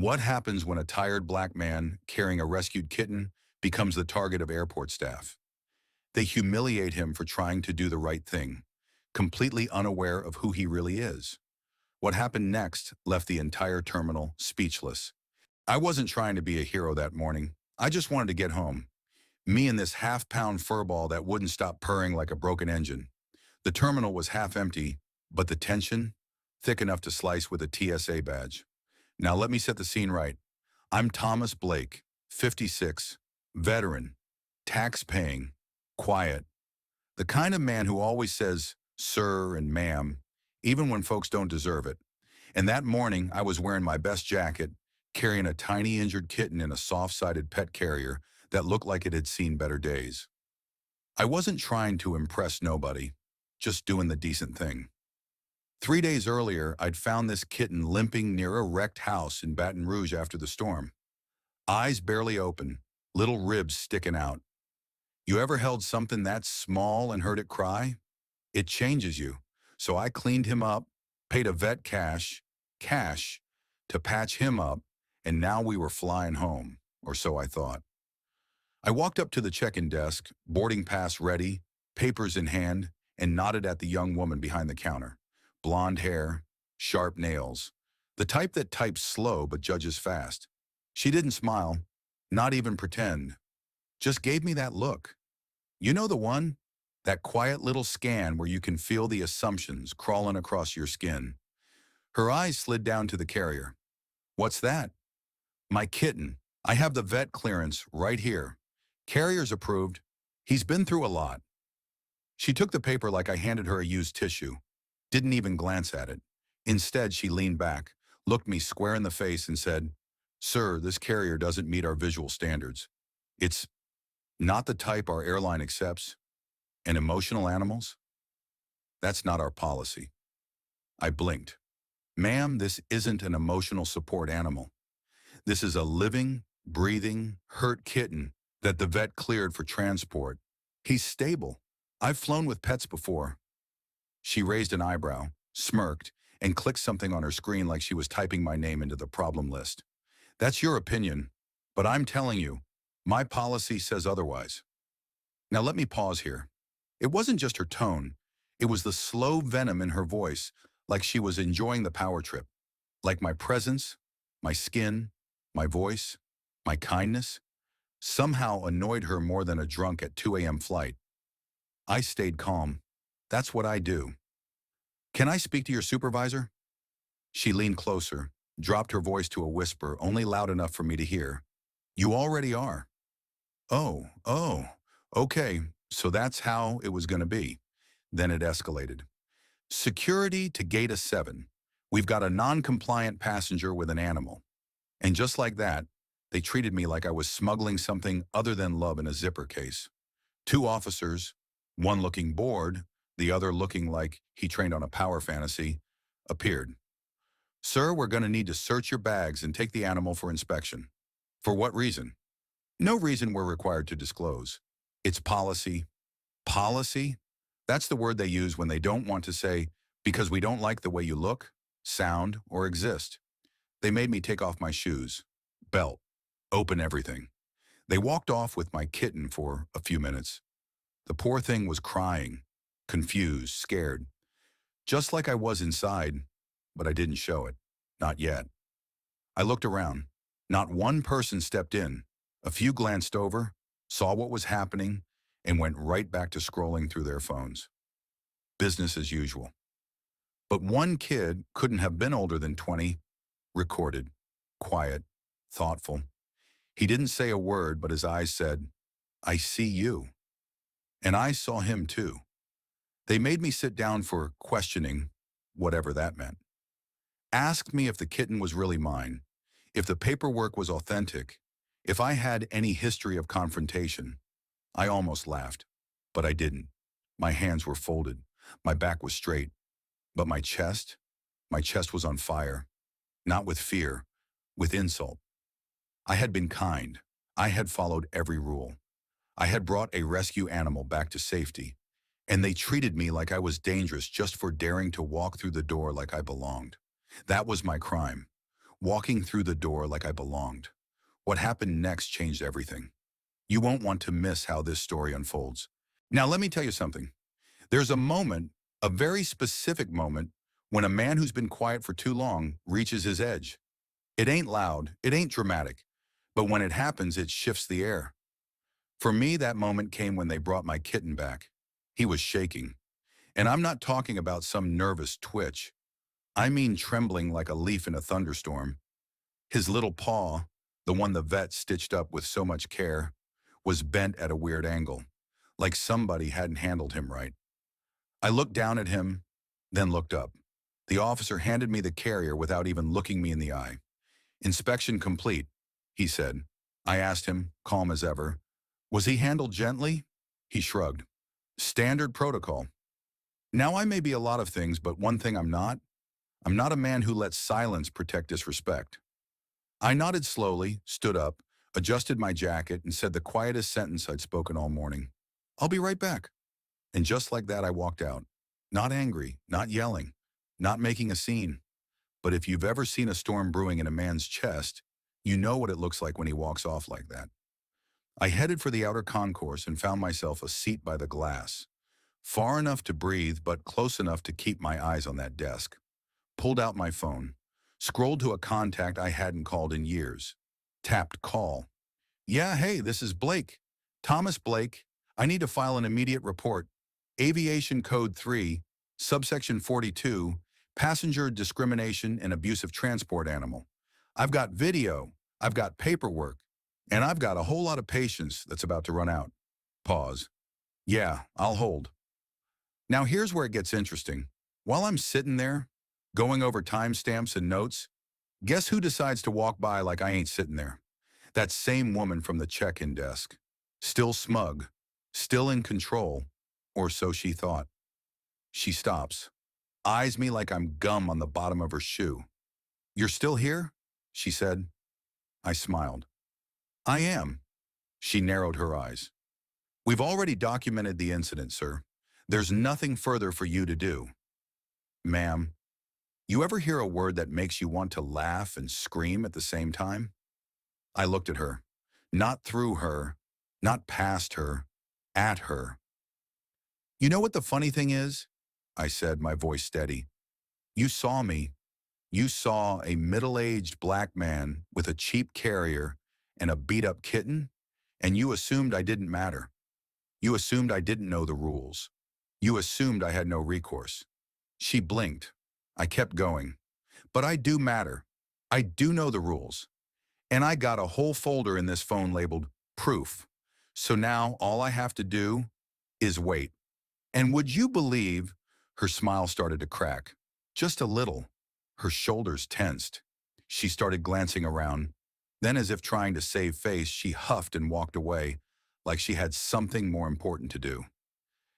What happens when a tired black man carrying a rescued kitten becomes the target of airport staff? They humiliate him for trying to do the right thing, completely unaware of who he really is. What happened next left the entire terminal speechless. I wasn't trying to be a hero that morning. I just wanted to get home. Me and this half-pound furball that wouldn't stop purring like a broken engine. The terminal was half empty, but the tension, thick enough to slice with a TSA badge. Now let me set the scene right. I'm Thomas Blake, 56, veteran, tax-paying, quiet. The kind of man who always says, sir and ma'am, even when folks don't deserve it. And that morning, I was wearing my best jacket, carrying a tiny injured kitten in a soft-sided pet carrier that looked like it had seen better days. I wasn't trying to impress nobody, just doing the decent thing. 3 days earlier, I'd found this kitten limping near a wrecked house in Baton Rouge after the storm. Eyes barely open, little ribs sticking out. You ever held something that small and heard it cry? It changes you. So I cleaned him up, paid a vet cash, to patch him up, and now we were flying home, or so I thought. I walked up to the check-in desk, boarding pass ready, papers in hand, and nodded at the young woman behind the counter. Blonde hair, sharp nails, the type that types slow but judges fast. She didn't smile, not even pretend, just gave me that look. You know the one? That quiet little scan where you can feel the assumptions crawling across your skin. Her eyes slid down to the carrier. What's that? My kitten. I have the vet clearance right here. Carrier's approved. He's been through a lot. She took the paper like I handed her a used tissue. Didn't even glance at it. Instead, she leaned back, looked me square in the face and said, Sir, this carrier doesn't meet our visual standards. It's not the type our airline accepts. And emotional animals? That's not our policy. I blinked. Ma'am, this isn't an emotional support animal. This is a living, breathing, hurt kitten that the vet cleared for transport. He's stable. I've flown with pets before. She raised an eyebrow, smirked, and clicked something on her screen like she was typing my name into the problem list. That's your opinion, but I'm telling you, my policy says otherwise. Now let me pause here. It wasn't just her tone. It was the slow venom in her voice, like she was enjoying the power trip. Like my presence, my skin, my voice, my kindness, somehow annoyed her more than a drunk at 2 a.m. flight. I stayed calm. That's what I do. Can I speak to your supervisor? She leaned closer, dropped her voice to a whisper, only loud enough for me to hear. You already are. Oh, okay, so that's how it was going to be. Then it escalated. Security to gate 7. We've got a non-compliant passenger with an animal. And just like that, they treated me like I was smuggling something other than love in a zipper case. 2 officers, one looking bored, the other looking like he trained on a power fantasy, appeared. Sir, we're going to need to search your bags and take the animal for inspection. For what reason? No reason we're required to disclose. It's policy. Policy? That's the word they use when they don't want to say, because we don't like the way you look, sound, or exist. They made me take off my shoes, belt, open everything. They walked off with my kitten for a few minutes. The poor thing was crying, confused, scared. Just like I was inside, but I didn't show it. Not yet. I looked around. Not one person stepped in. A few glanced over, saw what was happening, and went right back to scrolling through their phones. Business as usual. But one kid couldn't have been older than 20, recorded, quiet, thoughtful. He didn't say a word, but his eyes said, I see you. And I saw him too. They made me sit down for questioning, whatever that meant. Asked me if the kitten was really mine, if the paperwork was authentic, if I had any history of confrontation. I almost laughed, but I didn't. My hands were folded. My back was straight. But my chest was on fire. Not with fear, with insult. I had been kind. I had followed every rule. I had brought a rescue animal back to safety, and they treated me like I was dangerous just for daring to walk through the door like I belonged. That was my crime. walking through the door like I belonged. What happened next changed everything. You won't want to miss how this story unfolds. Now, let me tell you something. There's a moment, a very specific moment, when a man who's been quiet for too long reaches his edge. It ain't loud, it ain't dramatic, but when it happens, it shifts the air. For me, that moment came when they brought my kitten back. He was shaking. And I'm not talking about some nervous twitch. I mean trembling like a leaf in a thunderstorm. His little paw, the one the vet stitched up with so much care, was bent at a weird angle, like somebody hadn't handled him right. I looked down at him, then looked up. The officer handed me the carrier without even looking me in the eye. "Inspection complete," he said. I asked him, calm as ever, "Was he handled gently?" He shrugged. "Standard protocol." Now, I may be a lot of things, but one thing I'm not. I'm not a man who lets silence protect disrespect. I nodded slowly, stood up, adjusted my jacket, and said the quietest sentence I'd spoken all morning. "I'll be right back." And just like that, I walked out. Not angry, not yelling, not making a scene. But if you've ever seen a storm brewing in a man's chest, you know what it looks like when he walks off like that. I headed for the outer concourse and found myself a seat by the glass. Far enough to breathe, but close enough to keep my eyes on that desk. Pulled out my phone. Scrolled to a contact I hadn't called in years. Tapped call. "Yeah, hey, this is Blake. Thomas Blake. I need to file an immediate report. Aviation Code 3, subsection 42, passenger discrimination and abusive transport animal. I've got video, I've got paperwork, and I've got a whole lot of patience that's about to run out." Pause. "Yeah, I'll hold." Now here's where it gets interesting. While I'm sitting there, going over timestamps and notes, guess who decides to walk by like I ain't sitting there? That same woman from the check-in desk. Still smug, still in control, or so she thought. She stops, eyes me like I'm gum on the bottom of her shoe. "You're still here?" she said. I smiled. "I am." She narrowed her eyes. "We've already documented the incident, sir. There's nothing further for you to do." "Ma'am, you ever hear a word that makes you want to laugh and scream at the same time?" I looked at her. Not through her, not past her, at her. "You know what the funny thing is?" I said, my voice steady. "You saw me. You saw a middle-aged black man with a cheap carrier and a beat-up kitten, and you assumed I didn't matter. You assumed I didn't know the rules. You assumed I had no recourse." She blinked. I kept going. "But I do matter. I do know the rules. And I got a whole folder in this phone labeled proof. So now all I have to do is wait." And would you believe, her smile started to crack. Just a little. Her shoulders tensed. She started glancing around. Then, as if trying to save face, she huffed and walked away, like she had something more important to do.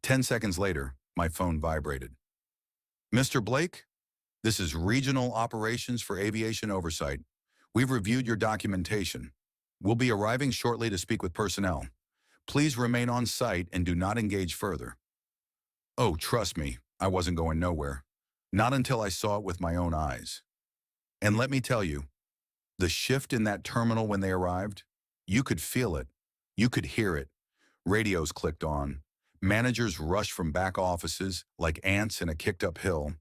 10 seconds later, my phone vibrated. "Mr. Blake, this is Regional Operations for Aviation Oversight. We've reviewed your documentation. We'll be arriving shortly to speak with personnel. Please remain on site and do not engage further." Oh, trust me, I wasn't going nowhere. Not until I saw it with my own eyes. And let me tell you, the shift in that terminal when they arrived, you could feel it. You could hear it. Radios clicked on. Managers rushed from back offices like ants in a kicked-up hill.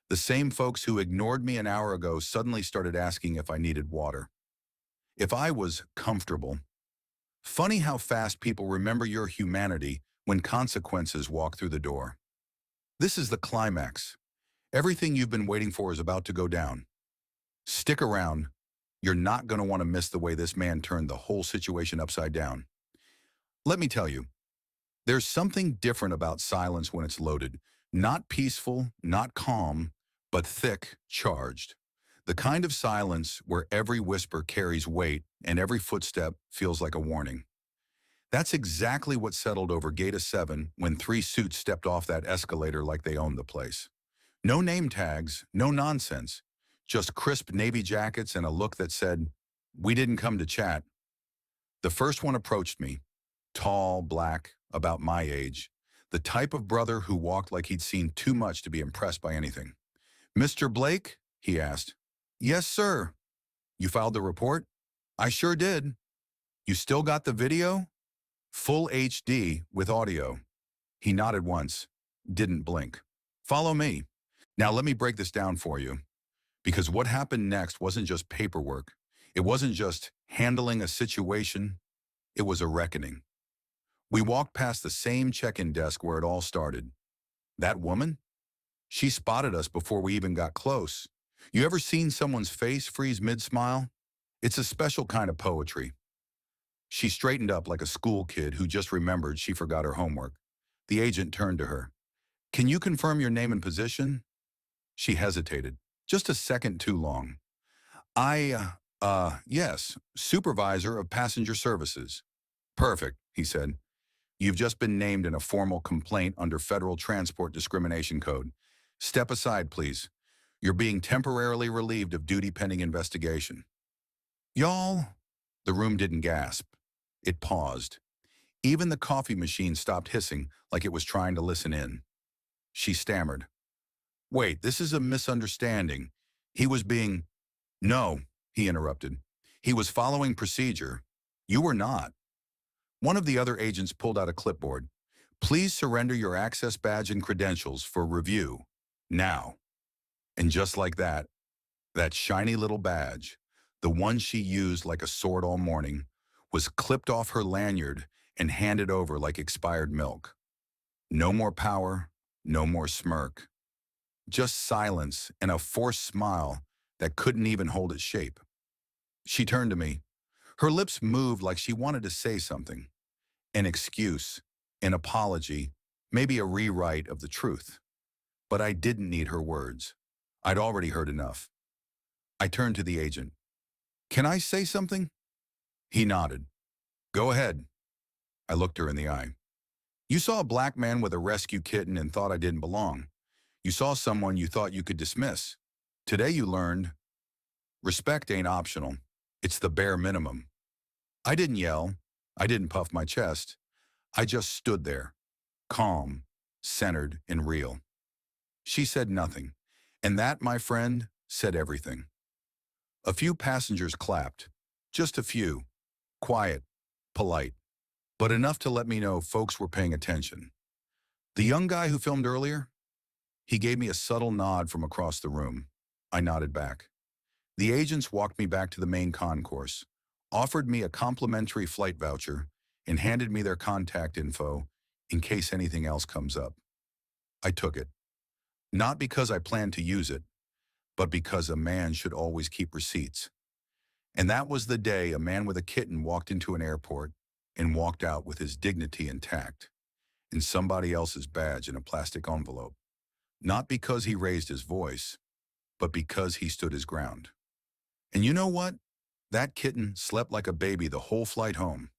The same folks who ignored me an hour ago suddenly started asking if I needed water. If I was comfortable. Funny how fast people remember your humanity when consequences walk through the door. This is the climax. Everything you've been waiting for is about to go down. Stick around. You're not going to want to miss the way this man turned the whole situation upside down. Let me tell you, there's something different about silence when it's loaded. Not peaceful, not calm, but thick, charged. The kind of silence where every whisper carries weight and every footstep feels like a warning. That's exactly what settled over Gate 7 when 3 suits stepped off that escalator like they owned the place. No name tags, no nonsense, just crisp navy jackets and a look that said, "We didn't come to chat." The first one approached me, tall, black, about my age, the type of brother who walked like he'd seen too much to be impressed by anything. "Mr. Blake?" he asked. "Yes, sir." You filed the report? I sure did. You still got the video? Full HD with audio. He nodded once, didn't blink. Follow me. Now let me break this down for you, because what happened next wasn't just paperwork. It wasn't just handling a situation. It was a reckoning. We walked past the same check-in desk where it all started. That woman? She spotted us before we even got close. You ever seen someone's face freeze mid-smile? It's a special kind of poetry. She straightened up like a school kid who just remembered she forgot her homework. The agent turned to her. Can you confirm your name and position? She hesitated, just a second too long. Yes, supervisor of passenger services. Perfect, he said. You've just been named in a formal complaint under Federal Transport Discrimination Code. Step aside, please. You're being temporarily relieved of duty pending investigation. Y'all, the room didn't gasp. It paused. Even the coffee machine stopped hissing like it was trying to listen in. She stammered. Wait, this is a misunderstanding. He was being... No, he interrupted. He was following procedure. You were not. One of the other agents pulled out a clipboard. Please surrender your access badge and credentials for review. Now. And just like that shiny little badge, the one she used like a sword all morning, was clipped off her lanyard and handed over like expired milk. No more power, no more smirk. Just silence and a forced smile that couldn't even hold its shape. She turned to me. Her lips moved like she wanted to say something. An excuse, an apology, maybe a rewrite of the truth. But I didn't need her words. I'd already heard enough. I turned to the agent. Can I say something? He nodded. Go ahead. I looked her in the eye. You saw a black man with a rescue kitten and thought I didn't belong. You saw someone you thought you could dismiss. Today you learned, respect ain't optional. It's the bare minimum. I didn't yell. I didn't puff my chest. I just stood there, calm, centered, and real. She said nothing, and that, my friend, said everything. A few passengers clapped, just a few, quiet, polite, but enough to let me know folks were paying attention. The young guy who filmed earlier? He gave me a subtle nod from across the room. I nodded back. The agents walked me back to the main concourse, offered me a complimentary flight voucher, and handed me their contact info in case anything else comes up. I took it. Not because I planned to use it, but because a man should always keep receipts. And that was the day a man with a kitten walked into an airport and walked out with his dignity intact, and somebody else's badge in a plastic envelope. Not because he raised his voice, but because he stood his ground. And you know what? That kitten slept like a baby the whole flight home.